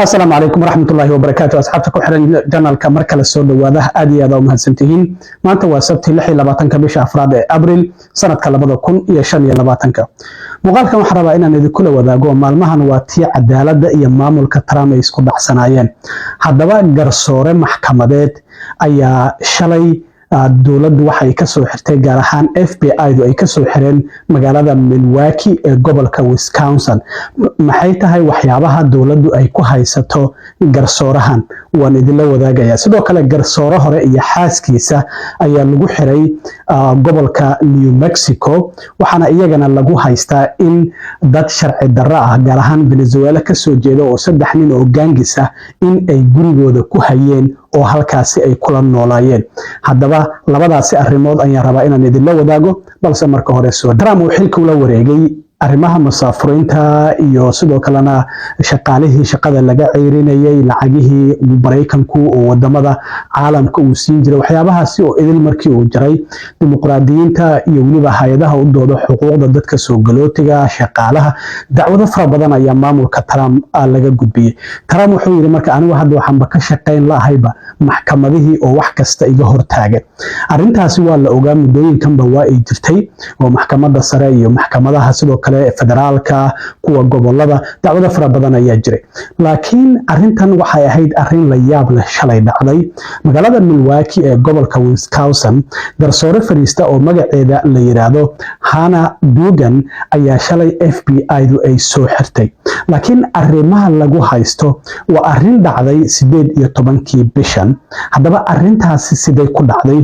السلام عليكم ورحمة الله وبركاته أصحابتك وحرن جنال كمركز السود وهذا أدي هذا ومهندسين ما أنت وسبت لحي لباتنك بيش أفراد أبريل سنة كلامه كون يشان يلباتنك مقالك محربا إن ندي كل وذا جو مالمهن واتي عدالة يمام الكترام يسكب حسنايين هذا جرسور محكمات أي شلي dowladdu waxay ka soo xirtay gaar ahaan FBI-du ay ka soo xireen magaalada Milwaukee ee gobolka Wisconsin maxay tahay waxyaabaha dowladdu ay ku haysato garsoorahan waan idin la wadaagaya sidoo kale garsoore hore iyo xaaskiisa ayaa lagu xiray gobolka New Mexico waxaana iyagana lagu haystaa in dad sharci darro ah gaar ahaan Venezuela ka soo jeeda oo saddex nin oo gaangis ah in ay gurigooda ku hayeen oo halkaasi ay kula noolaayeen haddaba labadaasi arrimood ayaan rabaa inaan idin la wadaago balse marka hore soo Trump uu xilka ula wareegay arrimaha musaafiriinta iyo sidoo kalena shaqaalihii shaqada laga ceyrinayay lacagihii Mareykanku oo wadamada caalamka uu siin jiray waxyaabahaasi oo idil markii uu jiray dimuqraadiyiinta iyo waliba hay'adaha u dooda xuquuqda dadka soo galootiga shaqaalaha dacwado fara badan ayaa maamulka Trump laga gudbiyay Trump wuxuu yiri marka anigu hadda waxaan ka shaqeyn lahayba maxkamadihii oo wax kasta iga hortaagan arrintaasi waa la ogaa muddooyinkanba waa ay jirtay oo maxkamadda sare iyo maxkamadaha sidoo federaalka kuwa gobolada dacwado fara badan ayaa jiray laakiin arrintan waxay ahayd arrin la yaab leh shalay dhacday magaalada Milwaukee ee gobolka Wisconsin garsoore fariista oo magaceeda la yiraahdo Hannah Dugan ayaa shalay FBI-du ay soo xirtay laakiin arrimaha lagu haysto waa arrin dhacday 18kii bishan haddaba arrintaasi sidee ku dhacday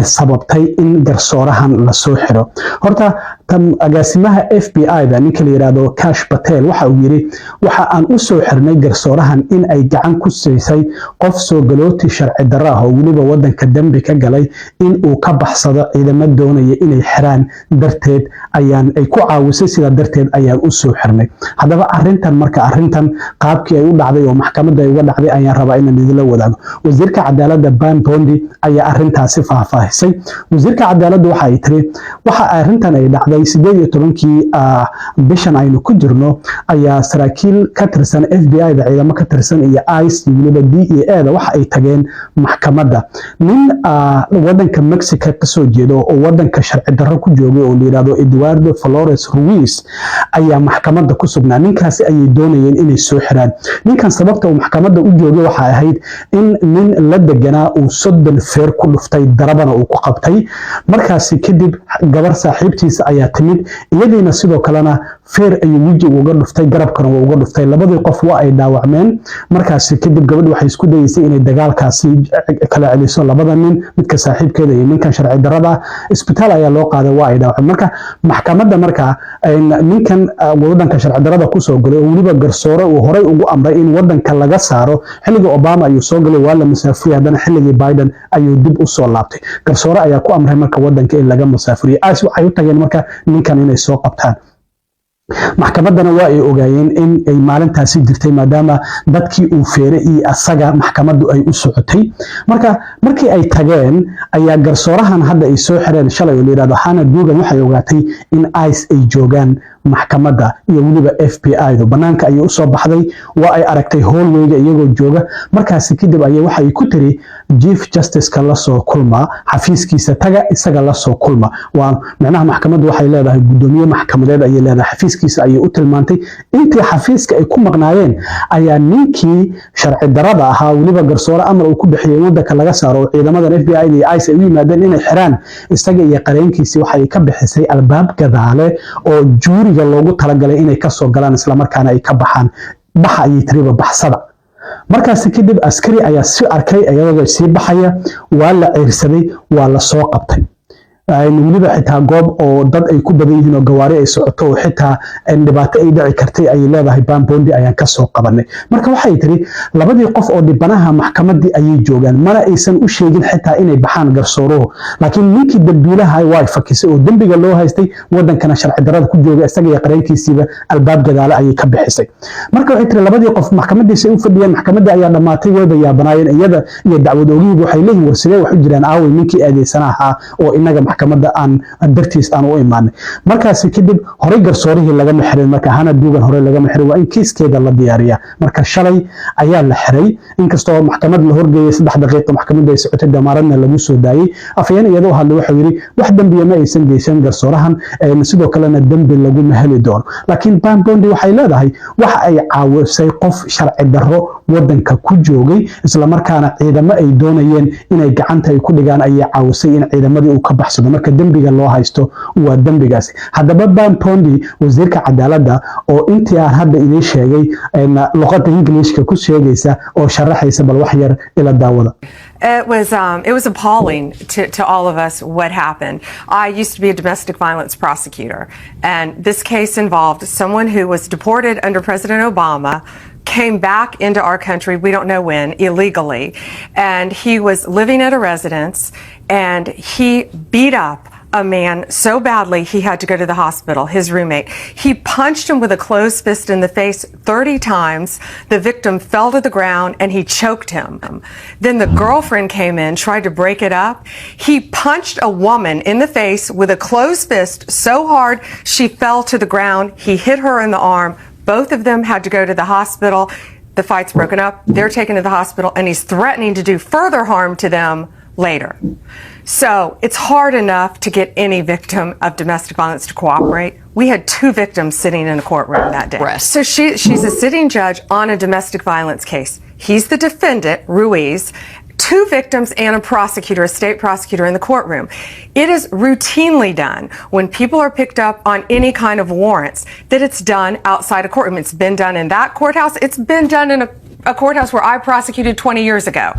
sababtay in garsoorahan la soo xiro horta tan agaasimaha FBI-da ninka la yiraahdo Kash Patel waxa uu yiri waxa aan u soo xirnay garsoorahan in ay gacan ku siisay qof soo galooti sharci darro ah oo waliba wadanka dambi ka galay in uu ka baxsado ciidamada doonaya inay xiraan darteed ayaan ay ku caawisay sida darteed ayaan u soo xirnay haddaba arrintan qaabkii ay u dhacday oo maxkamadda ay uga dhacday ayaan rabaa inaan idin la wadaago wasiirka cadaaladda Ban Bondi ayaa arrintaasi faahfaahisay wasiirka cadaaladda waxa ay tiri waxa arrintan ay dhacday 18kii bishan aynu ku jirno ayaa saraakiil ka tirsan FBI-da ciidamo ka tirsan iyo ICE waliba DEA-da waxa ay tageen maxkamadda nin wadanka Mexico ka soo jeedo oo wadanka sharci darro ku joogay oo la yiraahdo Eduardo Flores Ruiz ayaa maxkamadda ku sugnaa ninkaasi ayay doonayeen inay soo xiraan ninkan sababta uu maxkamadda u joogay waxa ahayd in nin la deganaa uu 30 feer ku dhuftay darabana uu ku qabtay markaasi kadib gabar saaxiibtiisa ayaa timid iyadiina sidoo kalena feer ayuu wajiga uga dhuftay garabkana waa uga dhuftay labadii qof waa ay dhaawacmeen markaasi kadib gabadhu waxay isku dayeysay inay dagaalkaasi kala celiso labada nin midka saaxiibkeeda iyo ninkan sharci darrada isbitaal ayaa loo qaaday waa ay dhaawaceen marka maxkamadda marka ninkan wadanka sharci darrada ku soo galay oo waliba garsoore uu horay ugu amray in wadanka laga saaro xilliga Obama ayuu soo galay waa la musaafiriyay haddana xilligii Biden ayuu dib u soo laabtay garsoore ayaa ku amray marka wadanka in laga musaafiriyo ICE waxay u tageen marka ninkan inay soo qabtaan maxkamaddana waa ay ogaayeen in ay maalintaasi jirtay maadaama dadkii uu feeray iyo asaga maxkamaddu ay u socotay markii ay tageen ayaa garsoorahan hadda ay soo xireen shalay oo la yiraahdo Hannah Dugan waxay ogaatay in ICE ay joogaan maxkamadda iyo waliba FBI-du banaanka ayay u soo baxday waa ay aragtay hallway-ga iyagoo jooga markaasi kadib ayay waxa ay ku tiri Chief Justice-ka la soo kulma xafiiskiisa taga isaga la soo kulma waa macnaha maxkamaddu waxay leedahay gudoomiye maxkamadeed ayay leedahay xafiiskiisa ayay u tilmaantay intii xafiiska ay ku maqnaayeen ayaa ninkii sharci darrada ahaa waliba garsoore amar uu ku bixiyay wadanka laga saaro ciidamadan FBI-da iyo ICE ay u yimaadeen inay xiraan isaga iyo qareenkiisa waxay ka bixisay albaab gadaale oo juuriga loogu talagalay inay ka soo galaan isla markaana ay ka baxaan baxa ayay tiriba baxsada markaasi kadib askari ayaa si arkay ayadoo sii baxaya waa la ceyrsaday waa la soo qabtay waliba xitaa goob oo dad ay ku badan yihiin oo gawaari ay socoto oo xitaa dhibaato ay dhici kartay ay leedahay Ban Bondi ayaan ka soo qabanay marka waxay tiri labadii qof oo dhibanaha maxkamaddii ayay joogaan mana aysan u sheegin xitaa inay baxaan garsooruhu laakiin ninkii dambiilaha way fakisay oo dambiga loo haystay wadankana sharci darrada ku jooga isaga iyo qareenkiisiiba albaab gadaale ayay ka bixisay marka waxay tiri labadii qof maxkamadiisa u fadhiyeen maxkamadda ayaa dhamaatay way bayaabanaayeen iyada iyo dacwad oogihii waxay leeyihiin warsidee wax u jiraan aaway ninkii adeegsanaha oo inaga maxkamadda aan dartiis aan u imaanay markaas kadib horey garsoorihii lagama xirin marka hana duugan horey lagama xirin waa in kiiskeeda la diyaariyaa marka shalay ayaa la xiray inkastoo maxkamad la horgeeyay 3 daqiiqo maxkamadda ay socotay damaaradna lagu soo daayay afayeen iyadoo hadlay waxa yiri wax dambiya ma aysan geysan garsoorahan sidoo kalena dambi lagu mahali doono laakiin Pam Bondi waxay leedahay wax ay caawisay qof sharci darro wadanka ku joogay isla markaana ciidamo ay doonayeen inay gacanta ay ku dhigaan ay caawisay in ciidamadii uu ka baxsado marka dambiga loo haysto waa dambigaas haddaba Pam Bondi wasiirka cadaaladda oo intii aan hadda idin sheegay luqadda Ingiriiska ku sheegaysa oo sharaxaysa bal wax yar ila daawada It was appalling to all of us what happened. I used to be a domestic violence prosecutor, and this case involved someone who was deported under President Obama, came back into our country, we don't know when, illegally, and he was living at a residence, and he beat up a man so badly he had to go to the hospital, his roommate. He punched him with a closed fist in the face 30 times. The victim fell to the ground and he choked him. Then the girlfriend came in, tried to break it up. He punched a woman in the face with a closed fist so hard she fell to the ground. He hit her in the arm. Both of them had to go to the hospital. The fight's broken up. They're taken to the hospital and he's threatening to do further harm to them later. So it's hard enough to get any victim of domestic violence to cooperate. We had 2 victims sitting in a courtroom that day. So she's a sitting judge on a domestic violence case. He's the defendant, Ruiz, 2 victims and a prosecutor, a state prosecutor in the courtroom. It is routinely done when people are picked up on any kind of warrants that it's done outside a courtroom. It's been done in that courthouse. It's been done in a courthouse where I prosecuted 20 years ago.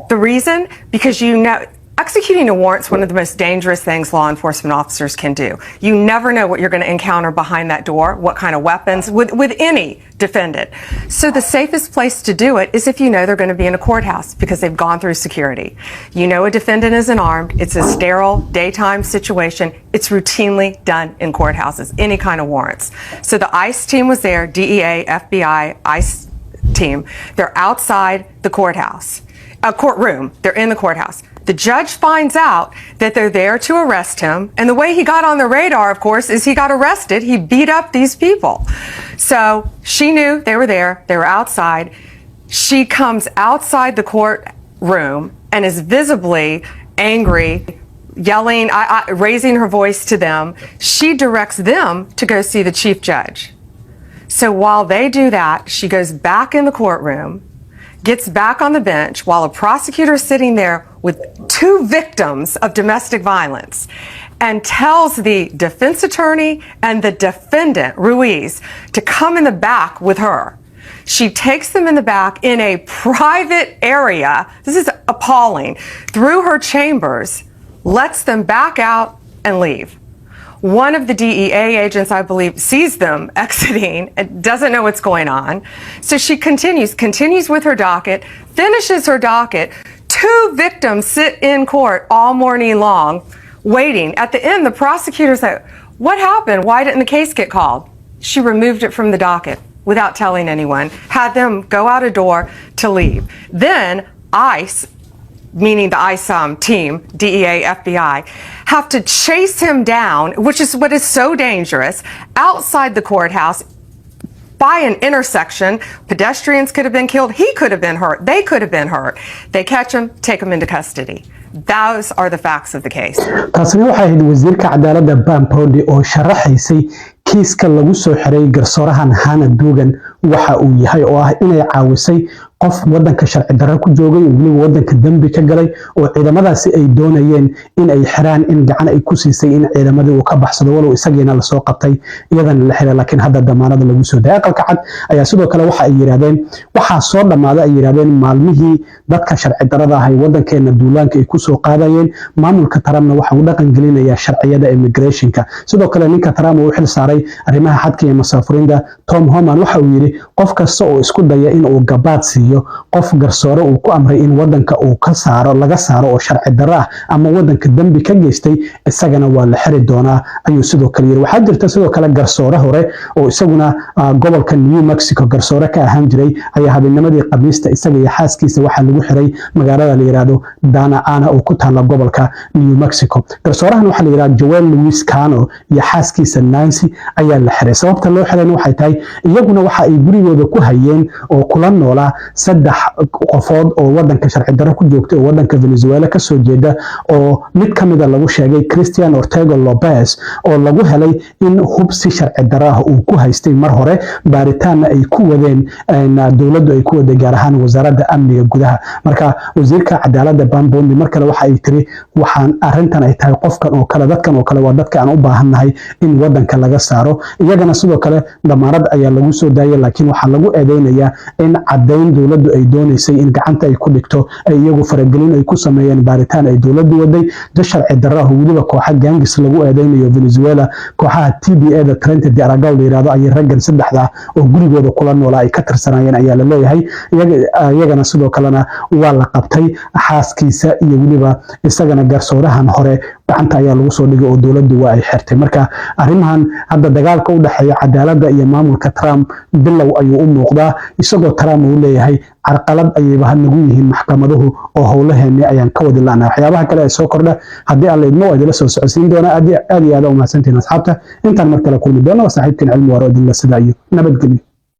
The reason? Because executing a warrant is one of the most dangerous things law enforcement officers can do. You never know what you're going to encounter behind that door, what kind of weapons, with any defendant. So the safest place to do it is if you know they're going to be in a courthouse because they've gone through security. You know a defendant isn't armed. It's a sterile daytime situation. It's routinely done in courthouses, any kind of warrants. So the ICE team was there, DEA, FBI, ICE team. They're outside the courtroom. They're in the courthouse. The judge finds out that they're there to arrest him. And the way he got on the radar, of course, is he got arrested. He beat up these people. So she knew they were there. They were outside. She comes outside the courtroom and is visibly angry, yelling, raising her voice to them. She directs them to go see the chief judge. So while they do that, she goes back in the courtroom, gets back on the bench while a prosecutor is sitting there with 2 victims of domestic violence and tells the defense attorney and the defendant, Ruiz, to come in the back with her. She takes them in the back in a private area. This is appalling. Through her chambers, lets them back out and leave. One of the DEA agents, I believe, sees them exiting and doesn't know what's going on. So she continues with her docket, finishes her docket. 2 victims sit in court all morning long, waiting. At the end, the prosecutor said, "What happened? Why didn't the case get called?" She removed it from the docket without telling anyone, had them go out a door to leave. Then ICE, meaning the ICE team, DEA, FBI, have to chase him down, which is what is so dangerous, outside the courthouse by an intersection. Pedestrians could have been killed. He could have been hurt. They could have been hurt. They catch him, take him into custody. Those are the facts of the case. taasina waxay ahayd wasiirka cadaaladda Pam Bondi oo sharaxaysay kiiska lagu soo xiray garsoorahan Hana Dugan waxa uu yahay oo ah inay caawisay qof wadanka sharci darro ku joogay oo waliba wadanka dambi ka galay oo ciidamadaasi ay doonayeen in ay xiraan in gacan ay ku siisay in ciidamadii uu ka baxsado walow isageena la soo qabtay iyadana la xiray laakiin hadda damaanada lagu soo daayay aqalka cad ayaa sidoo kale waxa ay yiraahdeen waxa soo dhamaaday ay yiraahdeen maalmihii dadka sharci darrada ah ee wadankeena duulaanka ay ku soo qaadayeen maamulka Trumpna waxa uu dhaqan gelinayaa sharciyada immigrationka sidoo kale ninka Trump uu xil saaray arrimaha xadka iyo masaafurinta Tom Homan waxa uu yiri yiri qof kasta oo isku daya in uu gabaad siiyo qof garsoore uu ku amray in wadanka uu ka saaro laga saaro oo sharci darro ah ama wadanka dambi ka geystay isagana waa la xiri doonaa ayuu sidoo kale yiri waxaa jirta sidoo kale garsoore hore oo isaguna gobolka New Mexico garsoore ka ahaan jiray ayaa habeennimadii Khamiista isaga iyo xaaskiisa waxa lagu xiray magaalada la yiraahdo Dana Ana oo ku taala gobolka New Mexico garsoorahan waxa la yiraahdo Joel Luis Cano iyo xaaskiisa Nancy ayaa la xiray sababta loo xirayna waxay tahay iyaguna waxa ay gurigooda ku hayeen oo kula noolaa saddex qofood oo wadanka sharci darro ku joogtay oo wadanka Venezuela ka soo jeeda oo mid kamid ah lagu sheegay Christian Ortega Lopez oo lagu helay in hubsi sharci darro ah uu ku haystay mar hore baaritaan ay ku wadeen dawladdu ay ku waday gaar ahaan wasaaradda amniga gudaha marka wasiirka cadaaladda Bambondi mar kale waxa ay tiri waxaan arintan ay tahay qofkan oo kale dadkan oo kale waa dadka aan u baahanahay in wadanka laga saaro iyagana sidoo kale damaanad ayaa lagu soo daayay laakiin waxa lagu eedeynayaa in cadeyn dawladdu ay doonaysay in gacanta ay ku dhigto ay iyagu faragelin ay ku sameeyeen baaritaan ay dawladdu waday sharci darro ah waliba kooxo gangis lagu eedeynayo Venezuela kooxaha TBA-da Trente de Aragao la yiraahdo ay raggan saddexda oo gurigooda kula noolaa ay ka tirsanayeen ayaa la leeyahay iyagana sidoo kalena waa la qabtay xaaskiisa iyo waliba isagana garsoorahan hore gacanta ayaa lagu soo dhigay oo dawladdu waa ay xirtay marka arrimahan hadda dagaalka u dhaxeeya cadaaladda iyo maamulka Trump bilow ayuu u muuqdaa isagoo Trump uu leeyahay carqalad ayayba nagu yihiin maxkamaduhu oo howlaheennii ayaan ka wadi laanaa waxyaabaha kale ee soo kordha haddii alla idmo idila soo socodsiin doonaa aad iyo aad u mahadsantihiin asxaabta intaan mar kale kulmi doona waa saaxiibkiin cilmi waaro idinla sida iyo nabadgelyo